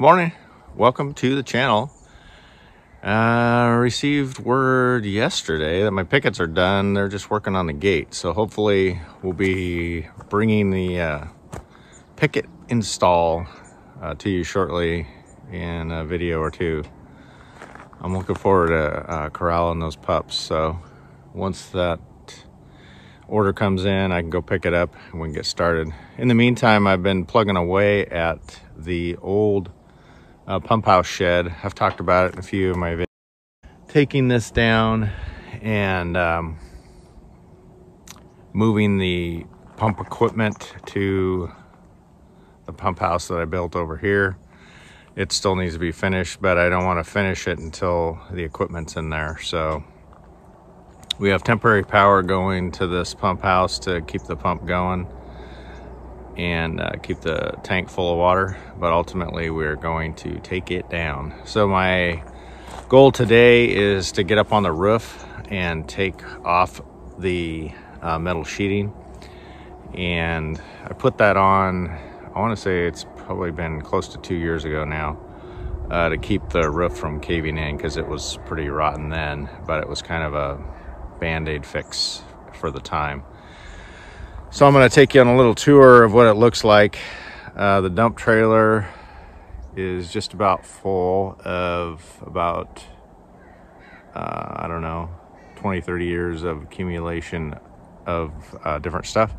morning. Welcome to the channel. Received word yesterday that my pickets are done. They're just working on the gate. So hopefully we'll be bringing the picket install to you shortly in a video or two. I'm looking forward to corralling those pups. So once that order comes in, I can go pick it up and we can get started. In the meantime, I've been plugging away at the old pump house shed. I've talked about it in a few of my videos. Taking this down and moving the pump equipment to the pump house that I built over here. It still needs to be finished, but I don't want to finish it until the equipment's in there. So we have temporary power going to this pump house to keep the pump going and keep the tank full of water, but ultimately we're going to take it down. So my goal today is to get up on the roof and take off the metal sheeting, and I put that on, I want to say it's probably been close to 2 years ago now, to keep the roof from caving in because it was pretty rotten then, but it was kind of a band-aid fix for the time. So I'm going to take you on a little tour of what it looks like. The dump trailer is just about full of about, I don't know, 20-30 years of accumulation of different stuff.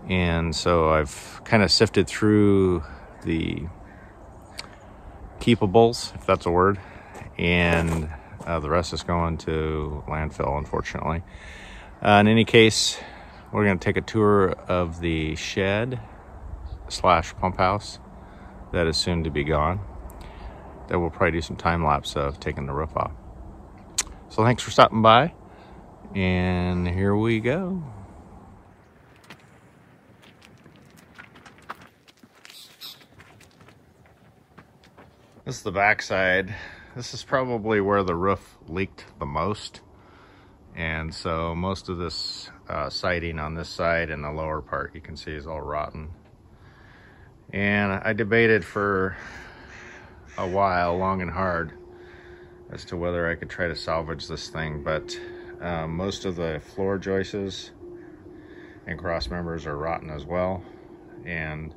And so I've kind of sifted through the keepables, if that's a word, and the rest is going to landfill, unfortunately. In any case, we're going to take a tour of the shed slash pump house that is soon to be gone. Then we'll probably do some time lapse of taking the roof off. So thanks for stopping by, and here we go. This is the backside. This is probably where the roof leaked the most. And so most of this siding on this side and the lower part you can see is all rotten. And I debated for a while, long and hard, as to whether I could try to salvage this thing. But most of the floor joists and cross members are rotten as well. And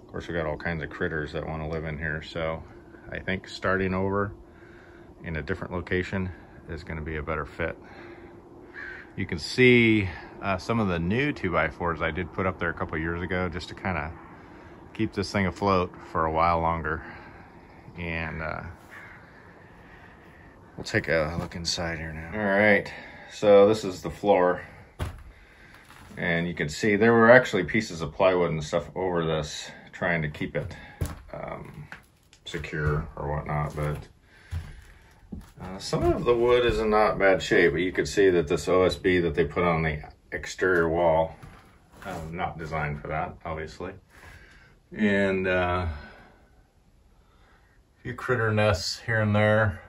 of course we got all kinds of critters that want to live in here. So I think starting over in a different location is going to be a better fit. You can see some of the new 2x4s I did put up there a couple years ago just to kind of keep this thing afloat for a while longer. And we'll take a look inside here now. All right, so this is the floor. And you can see there were actually pieces of plywood and stuff over this trying to keep it secure or whatnot, but some of the wood is in not bad shape. But you could see that this OSB that they put on the exterior wall, not designed for that, obviously. And a few critter nests here and there.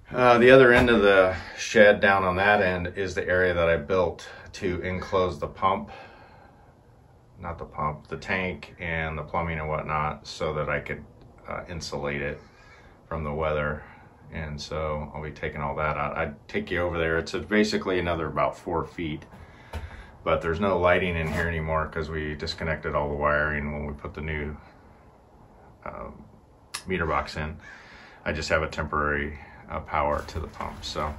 The other end of the shed down on that end is the area that I built to enclose the pump. Not the pump, the tank and the plumbing and whatnot, so that I could insulate it from the weather. And so I'll be taking all that out. I'd take you over there. It's basically another about 4 feet, but there's no lighting in here anymore because we disconnected all the wiring when we put the new meter box in. I just have a temporary power to the pump, so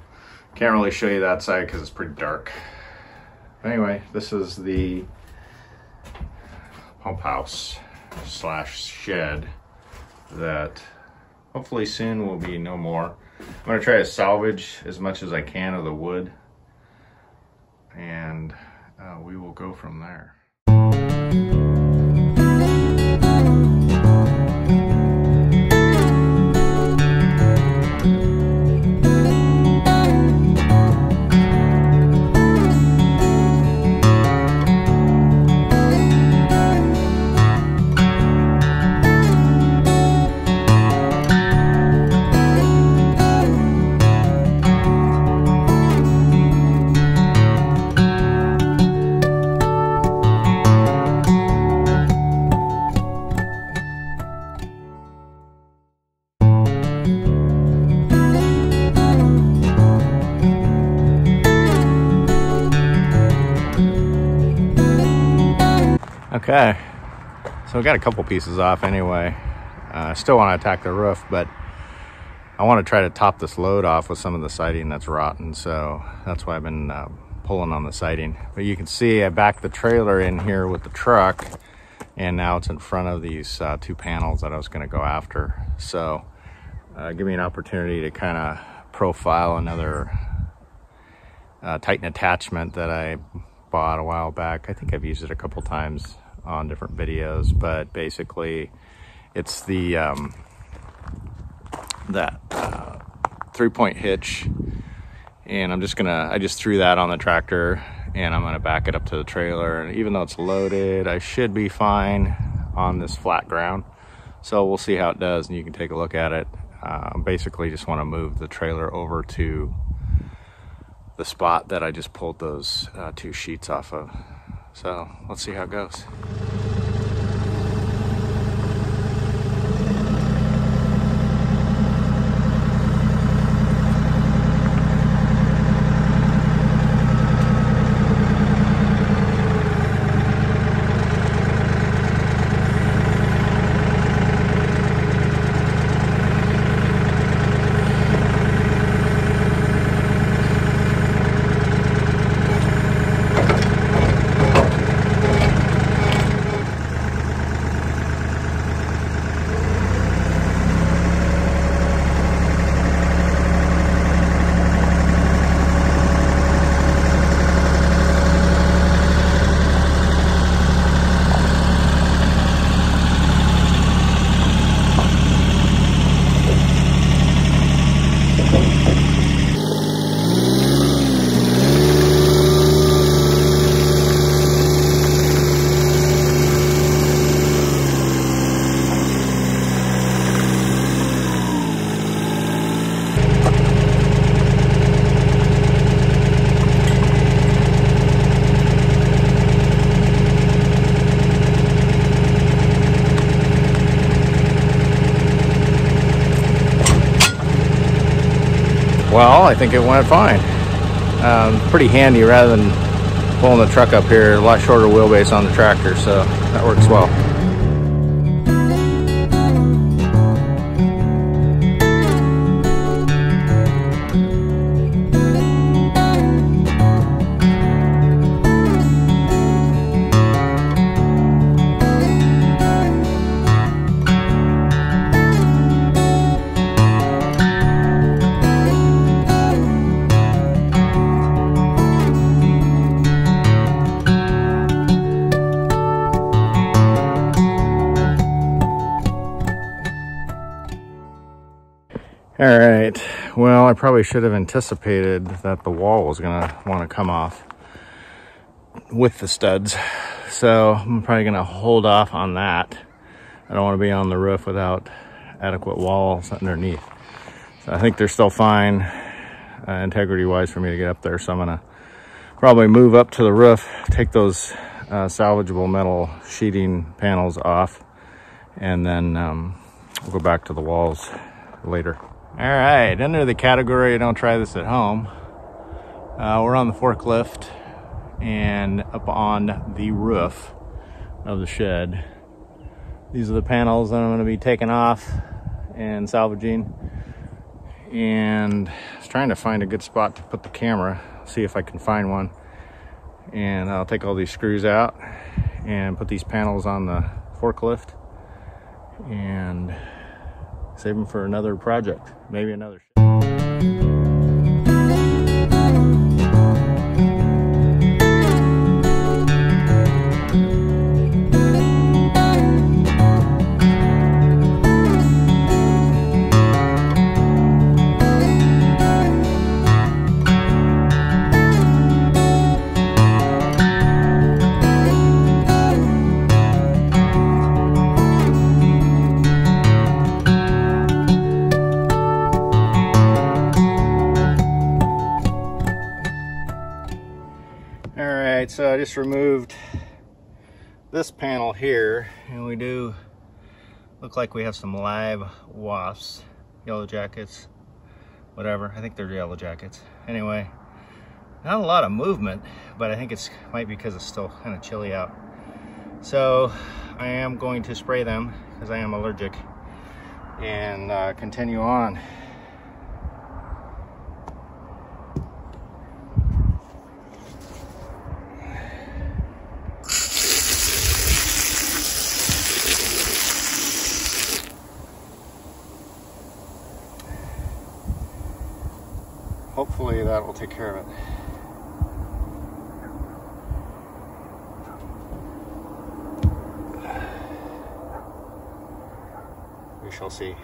can't really show you that side because it's pretty dark. Anyway, this is the pump house slash shed that hopefully soon will be no more. I'm going to try to salvage as much as I can of the wood, and we will go from there. Okay, so we got a couple pieces off anyway. I still want to attack the roof, but I want to try to top this load off with some of the siding that's rotten, so that's why I've been pulling on the siding. But you can see I backed the trailer in here with the truck, and now it's in front of these two panels that I was going to go after. So give me an opportunity to kind of profile another Titan attachment that I bought a while back. I think I've used it a couple times on different videos, but basically it's the that 3-point hitch, and I just threw that on the tractor, and I'm gonna back it up to the trailer. And even though it's loaded, I should be fine on this flat ground, so we'll see how it does, and you can take a look at it. Basically just want to move the trailer over to the spot that I just pulled those two sheets off of. So let's see how it goes. Well, I think it went fine. Pretty handy rather than pulling the truck up here. A lot shorter wheelbase on the tractor, so that works well. All right, well, I probably should have anticipated that the wall was gonna want to come off with the studs. So I'm probably gonna hold off on that. I don't want to be on the roof without adequate walls underneath. So I think they're still fine integrity wise for me to get up there. So I'm gonna probably move up to the roof, take those salvageable metal sheeting panels off, and then we'll go back to the walls later. All right, under the category don't try this at home, we're on the forklift and up on the roof of the shed. These are the panels that I'm going to be taking off and salvaging, and I was trying to find a good spot to put the camera, see if I can find one. And I'll take all these screws out and put these panels on the forklift and save them for another project, maybe another. So I just removed this panel here, and we do look like we have some live wasps, yellow jackets, whatever. I think they're yellow jackets. Anyway, not a lot of movement, but I think it's might be because it's still kind of chilly out. So I am going to spray them because I am allergic, and continue on. Hopefully that will take care of it. We shall see.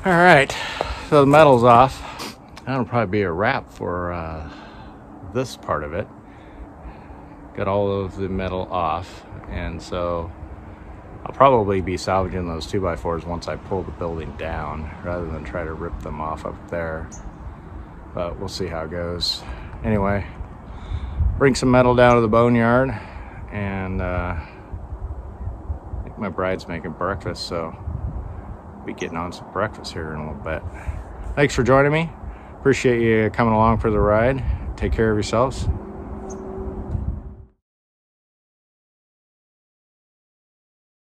All right, so the metal's off. That'll probably be a wrap for this part of it. Got all of the metal off, and so I'll probably be salvaging those 2x4s once I pull the building down, rather than try to rip them off up there. But we'll see how it goes. Anyway, bring some metal down to the boneyard, and I think my bride's making breakfast, so be getting on some breakfast here in a little bit. Thanks for joining me. Appreciate you coming along for the ride. Take care of yourselves.